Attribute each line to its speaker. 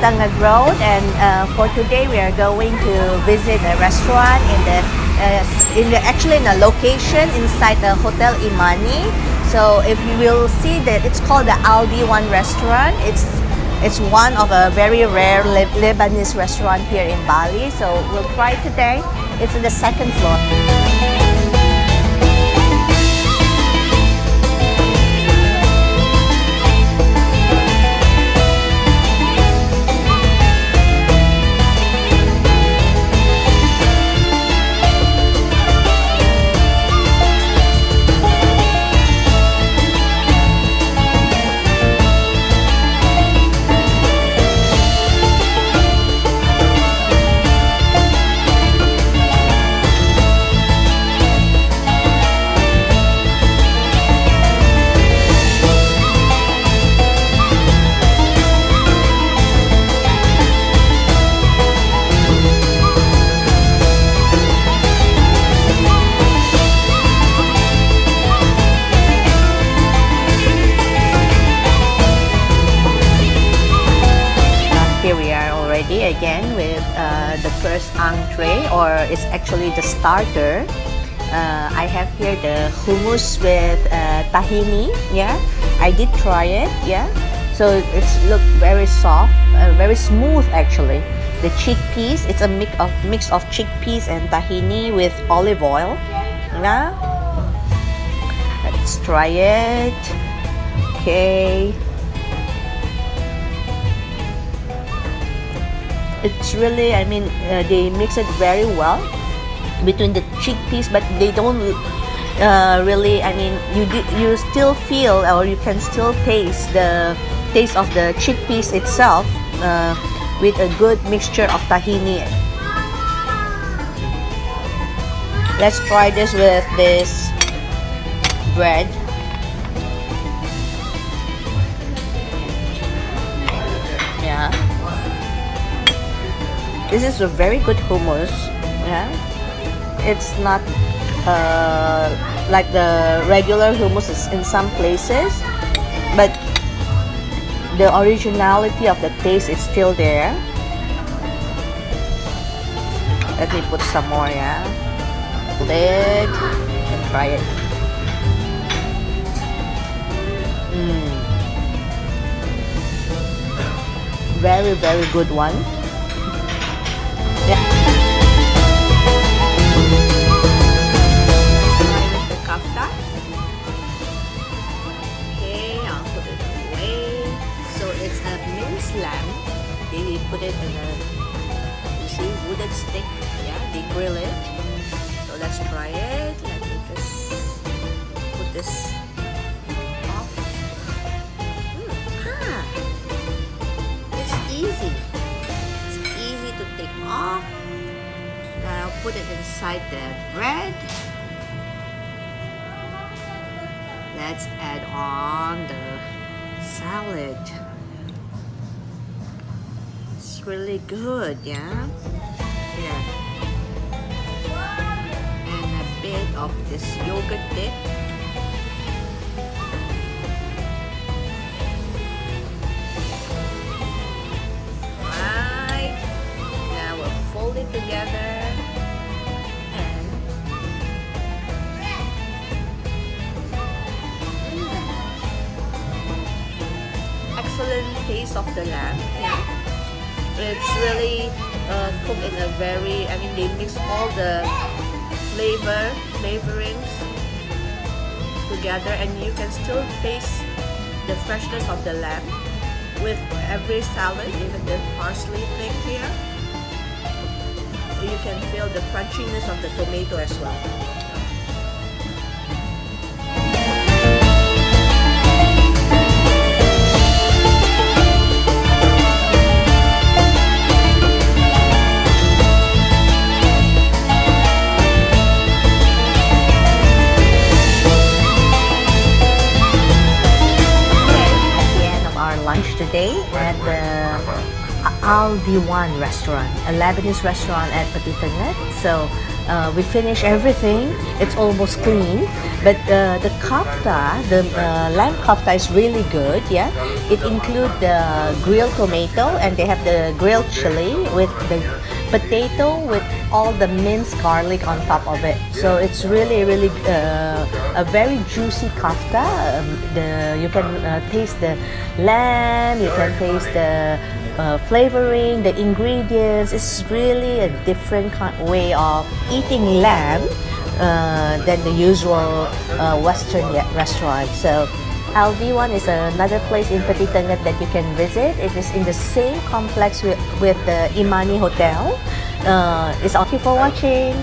Speaker 1: Tangad Road, and for today we are going to visit a restaurant actually in a location inside the Hotel Imani. So if you will see that it's called the DIWAN restaurant. It's one of a very rare Lebanese restaurant here in Bali. So we'll try today. It's on the second floor. Here we are already again with the first entree, or it's actually the starter. I have here the hummus with tahini. Yeah, I did try it. Yeah, so it's look very soft, very smooth actually. The chickpeas, it's a mix of chickpeas and tahini with olive oil. Yeah, let's try it. Okay. It's really, I mean, they mix it very well between the chickpeas, but they don't really, I mean, you still feel, or you can still taste the taste of the chickpeas itself with a good mixture of tahini. Let's try this with this bread. Yeah. This is a very good hummus. Yeah, it's not like the regular hummus in some places, but the originality of the taste is still there. Let me put some more. Yeah, lid and try it. Very, very good one. Yeah. Let's try with the kafta. Okay, I'll put it away. So it's a minced lamb. They put it in a, you see, wooden stick. Yeah, they grill it. So let's try it. Let me just put this off. It's easy. To take off. Now put it inside the bread. Let's add on the salad. It's really good, yeah? Yeah. And a bit of this yogurt dip. Fold it together and excellent taste of the lamb. Yeah, it's really cooked in a very, I mean, they mix all the flavorings together, and you can still taste the freshness of the lamb with every salad, even the parsley thing here. You can feel the crunchiness of the tomato as well. Okay, at the end of our lunch today at the Al Diwan restaurant, a Lebanese restaurant at Petit Tanget. So we finish everything. It's almost clean, but the kafta, the lamb kafta is really good. Yeah, it includes the grilled tomato, and they have the grilled chili with the potato with all the minced garlic on top of it. So it's really a very juicy kafta. You can taste the lamb, you can taste the flavoring, the ingredients. It's really a different way of eating lamb than the usual Western restaurant. So Al Diwan is another place in Petit Tanget that you can visit. It is in the same complex with the Imani Hotel. It's all. Thank you for watching.